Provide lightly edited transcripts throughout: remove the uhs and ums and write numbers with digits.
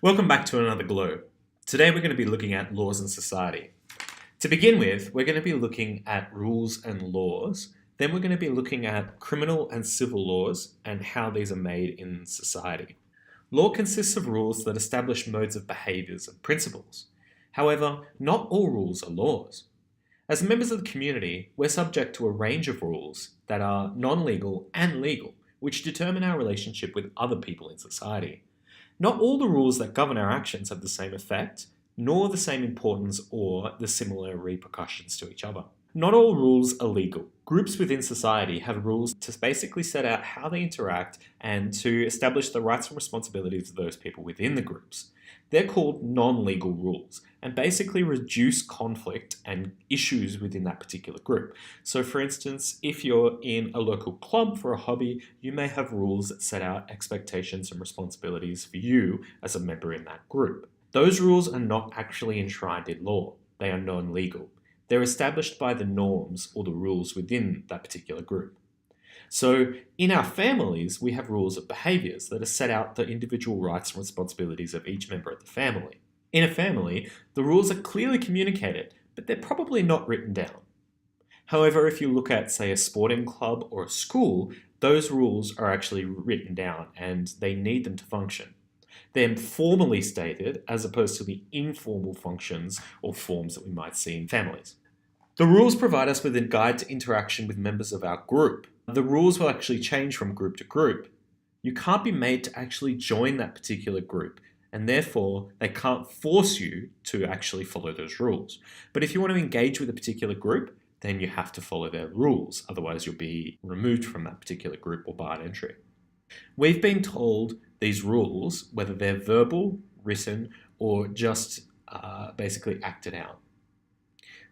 Welcome back to another GLO. Today we're going to be looking at laws in society. To begin with, we're going to be looking at rules and laws. Then we're going to be looking at criminal and civil laws and how these are made in society. Law consists of rules that establish modes of behaviours and principles. However, not all rules are laws. As members of the community, we're subject to a range of rules that are non-legal and legal, which determine our relationship with other people in society. Not all the rules that govern our actions have the same effect, nor the same importance or the similar repercussions to each other. Not all rules are legal. Groups within society have rules to basically set out how they interact and to establish the rights and responsibilities of those people within the groups. They're called non-legal rules and basically reduce conflict and issues within that particular group. So for instance, if you're in a local club for a hobby, you may have rules that set out expectations and responsibilities for you as a member in that group. Those rules are not actually enshrined in law. They are non-legal. They're established by the norms or the rules within that particular group. So in our families, we have rules of behaviours that are set out the individual rights and responsibilities of each member of the family. In a family, the rules are clearly communicated, but they're probably not written down. However, if you look at, say, a sporting club or a school, those rules are actually written down and they need them to function. They're formally stated as opposed to the informal functions or forms that we might see in families. The rules provide us with a guide to interaction with members of our group. The rules will actually change from group to group. You can't be made to actually join that particular group, and therefore they can't force you to actually follow those rules. But if you want to engage with a particular group, then you have to follow their rules, otherwise you'll be removed from that particular group or barred entry. We've been told these rules, whether they're verbal, written, or just basically acted out.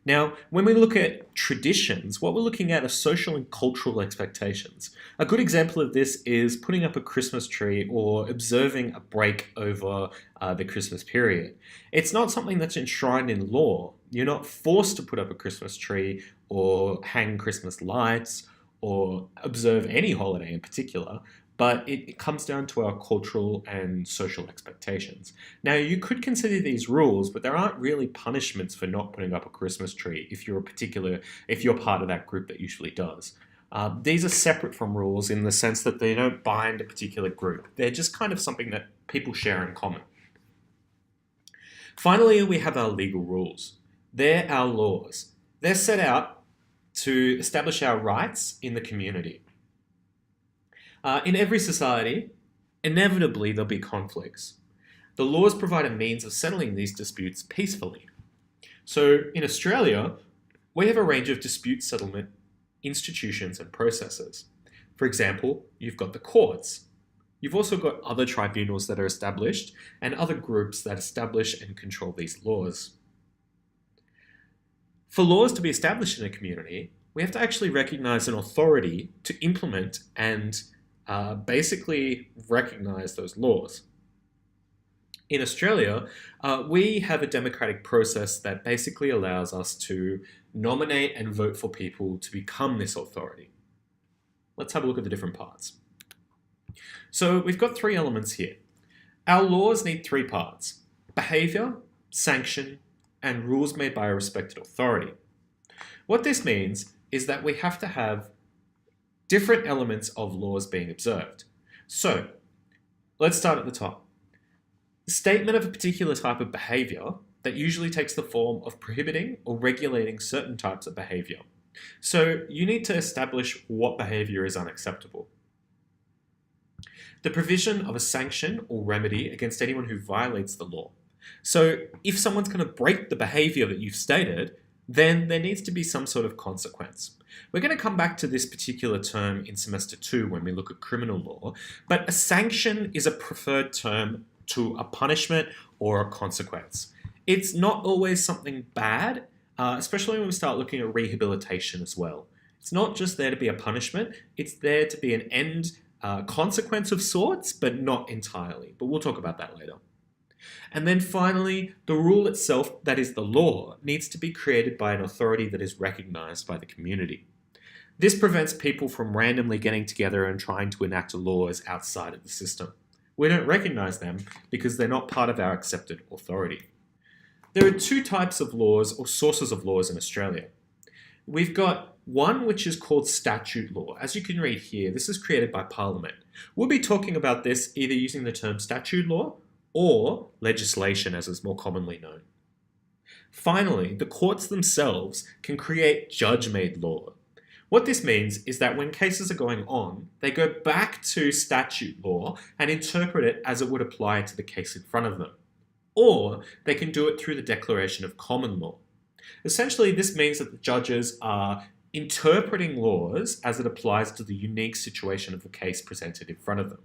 Now, when we look at traditions, what we're looking at are social and cultural expectations. A good example of this is putting up a Christmas tree or observing a break over the Christmas period. It's not something that's enshrined in law. You're not forced to put up a Christmas tree or hang Christmas lights or observe any holiday in particular, but it comes down to our cultural and social expectations. Now, you could consider these rules, but there aren't really punishments for not putting up a Christmas tree if you're part of that group that usually does. These are separate from rules in the sense that they don't bind a particular group. They're just kind of something that people share in common. Finally, we have our legal rules. They're our laws. They're set out to establish our rights in the community. In every society, inevitably there'll be conflicts. The laws provide a means of settling these disputes peacefully. So in Australia, we have a range of dispute settlement institutions and processes. For example, you've got the courts. You've also got other tribunals that are established and other groups that establish and control these laws. For laws to be established in a community, we have to actually recognise an authority to implement and basically recognise those laws. In Australia, we have a democratic process that basically allows us to nominate and vote for people to become this authority. Let's have a look at the different parts. So we've got three elements here. Our laws need three parts: behaviour, sanction, and rules made by a respected authority. What this means is that we have to have different elements of laws being observed. So, let's start at the top. The statement of a particular type of behaviour that usually takes the form of prohibiting or regulating certain types of behaviour. So, you need to establish what behaviour is unacceptable. The provision of a sanction or remedy against anyone who violates the law. So, if someone's going to break the behaviour that you've stated, then there needs to be some sort of consequence. We're going to come back to this particular term in semester 2 when we look at criminal law, but a sanction is a preferred term to a punishment or a consequence. It's not always something bad, especially when we start looking at rehabilitation as well. It's not just there to be a punishment, it's there to be an end consequence of sorts, but not entirely. But we'll talk about that later. And then finally, the rule itself, that is the law, needs to be created by an authority that is recognised by the community. This prevents people from randomly getting together and trying to enact laws outside of the system. We don't recognise them because they're not part of our accepted authority. There are two types of laws or sources of laws in Australia. We've got one which is called statute law. As you can read here, this is created by Parliament. We'll be talking about this either using the term statute law or legislation, as is more commonly known. Finally, the courts themselves can create judge-made law. What this means is that when cases are going on, they go back to statute law and interpret it as it would apply to the case in front of them. Or they can do it through the declaration of common law. Essentially, this means that the judges are interpreting laws as it applies to the unique situation of the case presented in front of them.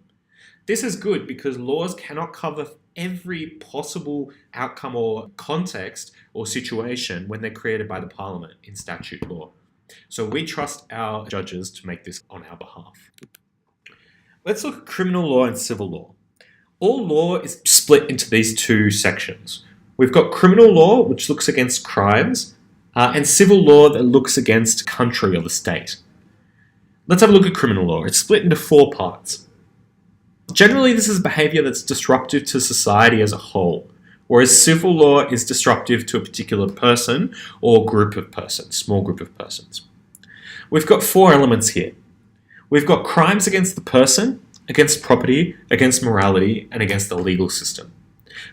This is good because laws cannot cover every possible outcome or context or situation when they're created by the Parliament in statute law. So we trust our judges to make this on our behalf. Let's look at criminal law and civil law. All law is split into these two sections. We've got criminal law, which looks against crimes, and civil law that looks against country or the state. Let's have a look at criminal law. It's split into 4 parts. Generally, this is behaviour that's disruptive to society as a whole, whereas civil law is disruptive to a particular person or group of persons, small group of persons. We've got 4 elements here. We've got crimes against the person, against property, against morality, and against the legal system.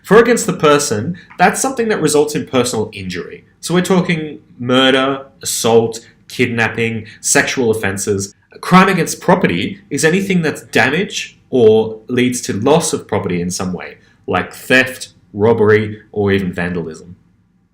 For against the person, that's something that results in personal injury. So we're talking murder, assault, kidnapping, sexual offences. A crime against property is anything that's damage or leads to loss of property in some way, like theft, robbery, or even vandalism.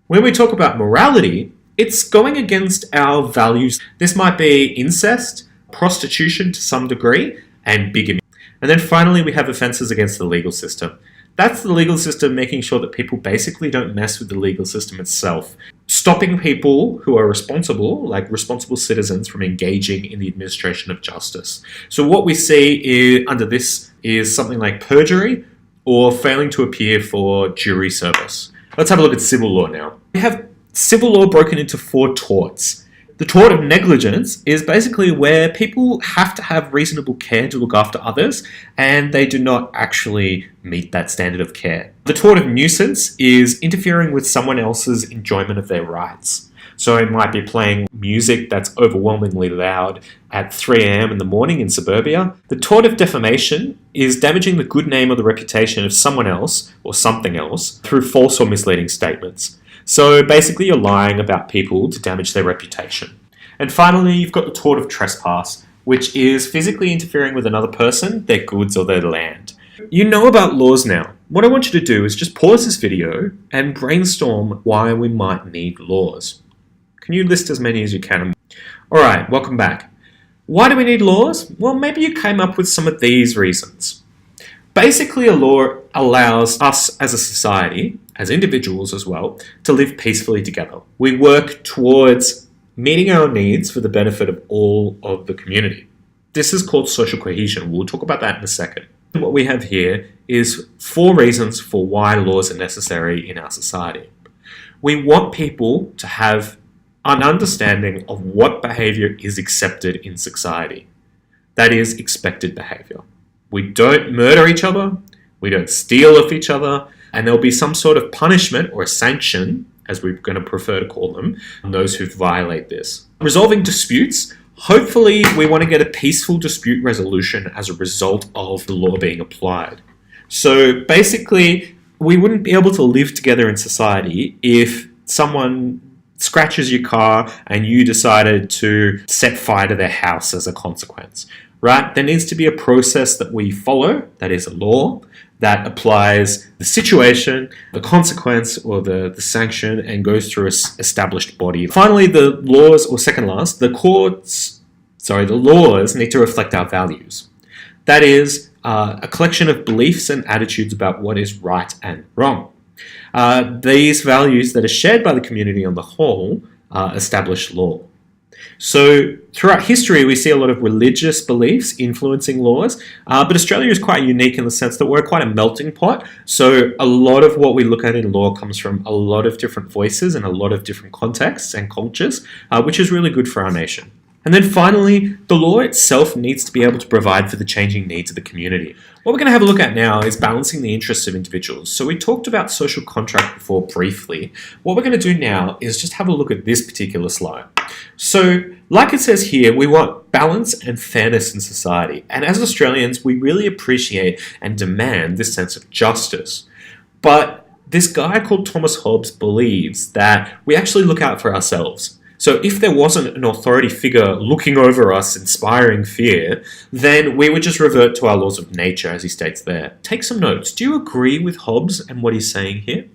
When we talk about morality, it's going against our values. This might be incest, prostitution to some degree, and bigamy. And then finally, we have offences against the legal system. That's the legal system making sure that people basically don't mess with the legal system itself, stopping people who are responsible, like responsible citizens, from engaging in the administration of justice. So what we see under this is something like perjury or failing to appear for jury service. Let's have a look at civil law now. We have civil law broken into 4 torts. The tort of negligence is basically where people have to have reasonable care to look after others, and they do not actually meet that standard of care. The tort of nuisance is interfering with someone else's enjoyment of their rights. So it might be playing music that's overwhelmingly loud at 3 a.m. in the morning in suburbia. The tort of defamation is damaging the good name or the reputation of someone else or something else through false or misleading statements. So basically you're lying about people to damage their reputation. And finally, you've got the tort of trespass, which is physically interfering with another person, their goods or their land. You know about laws now. What I want you to do is just pause this video and brainstorm why we might need laws. Can you list as many as you can? Alright, welcome back. Why do we need laws? Well, maybe you came up with some of these reasons. Basically, a law allows us as a society, as individuals as well, to live peacefully together. We work towards meeting our needs for the benefit of all of the community. This is called social cohesion. We'll talk about that in a second. What we have here is 4 reasons for why laws are necessary in our society. We want people to have an understanding of what behaviour is accepted in society. That is expected behaviour. We don't murder each other, we don't steal off each other, and there'll be some sort of punishment or a sanction, as we're going to prefer to call them, on those who violate this. Resolving disputes. Hopefully, we want to get a peaceful dispute resolution as a result of the law being applied. So basically, we wouldn't be able to live together in society if someone scratches your car and you decided to set fire to their house as a consequence, right? There needs to be a process that we follow, that is a law, that applies the situation, the consequence, or the sanction, and goes through an established body. Finally, the laws, or second last, the laws need to reflect our values. That is a collection of beliefs and attitudes about what is right and wrong. These values that are shared by the community on the whole establish law. So throughout history, we see a lot of religious beliefs influencing laws, but Australia is quite unique in the sense that we're quite a melting pot. So a lot of what we look at in law comes from a lot of different voices and a lot of different contexts and cultures, which is really good for our nation. And then finally, the law itself needs to be able to provide for the changing needs of the community. What we're going to have a look at now is balancing the interests of individuals. So we talked about social contract before briefly. What we're going to do now is just have a look at this particular slide. So like it says here, we want balance and fairness in society. And as Australians, we really appreciate and demand this sense of justice. But this guy called Thomas Hobbes believes that we actually look out for ourselves. So if there wasn't an authority figure looking over us, inspiring fear, then we would just revert to our laws of nature, as he states there. Take some notes. Do you agree with Hobbes and what he's saying here?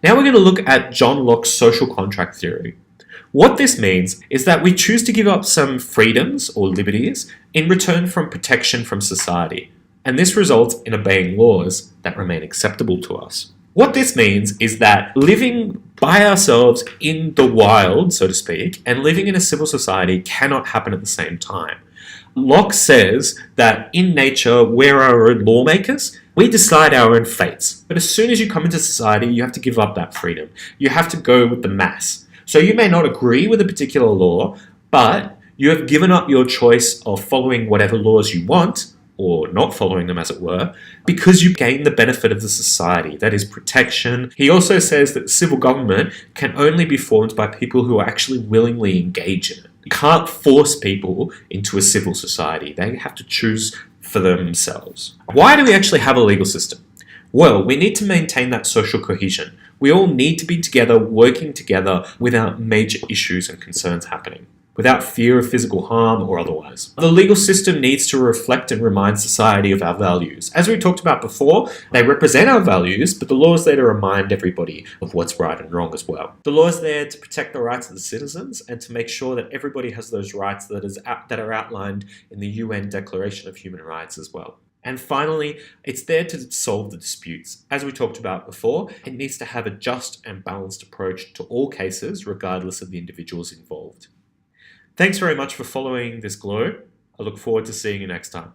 Now we're going to look at John Locke's social contract theory. What this means is that we choose to give up some freedoms or liberties in return for protection from society. And this results in obeying laws that remain acceptable to us. What this means is that living by ourselves in the wild, so to speak, and living in a civil society cannot happen at the same time. Locke says that in nature, we're our own lawmakers. We decide our own fates. But as soon as you come into society, you have to give up that freedom. You have to go with the mass. So you may not agree with a particular law, but you have given up your choice of following whatever laws you want, or not following them as it were, because you gain the benefit of the society, that is protection. He also says that civil government can only be formed by people who are actually willingly engaged in it. You can't force people into a civil society. They have to choose for themselves. Why do we actually have a legal system? Well, we need to maintain that social cohesion. We all need to be together, working together without major issues and concerns happening, without fear of physical harm or otherwise. The legal system needs to reflect and remind society of our values. As we talked about before, they represent our values, but the law is there to remind everybody of what's right and wrong as well. The law is there to protect the rights of the citizens and to make sure that everybody has those rights that are outlined in the UN Declaration of Human Rights as well. And finally, it's there to solve the disputes. As we talked about before, it needs to have a just and balanced approach to all cases, regardless of the individuals involved. Thanks very much for following this GLO. I look forward to seeing you next time.